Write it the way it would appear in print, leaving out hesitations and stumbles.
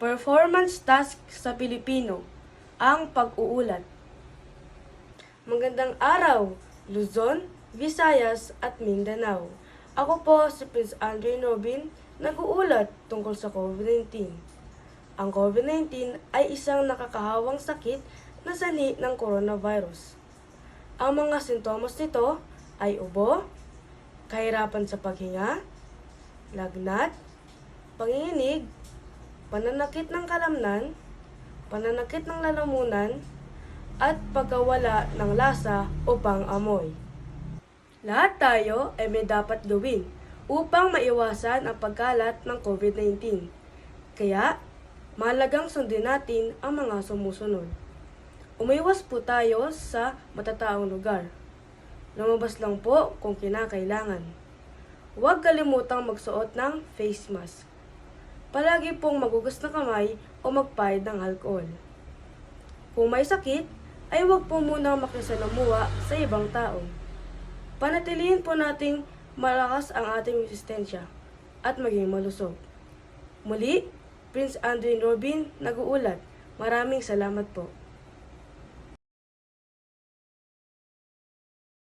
Performance task sa Pilipino, ang pag-uulat. Magandang araw, Luzon, Visayas at Mindanao. Ako po si Prince Andre Robin, nag-uulat tungkol sa COVID-19. Ang COVID-19 ay isang nakakahawang sakit na sanhi ng coronavirus. Ang mga sintomas nito ay ubo, kahirapan sa paghinga, lagnat, panginginig, pananakit ng kalamnan, pananakit ng lalamunan, at pagkawala ng lasa o pang-amoy. Lahat tayo ay may dapat gawin upang maiwasan ang pagkalat ng COVID-19. Kaya, mahalagang sundin natin ang mga sumusunod. Umiwas po tayo sa matataong lugar. Lumabas lang po kung kinakailangan. Huwag kalimutang magsuot ng face mask. Palagi pong magugas ng kamay o magpahid ng alcohol. Kung may sakit, ay huwag po munang makisalamuha sa ibang tao. Panatilihin po nating malakas ang ating resistensya at maging malusog. Muli, Prince Andre Robin, nag-uulat. Maraming salamat po.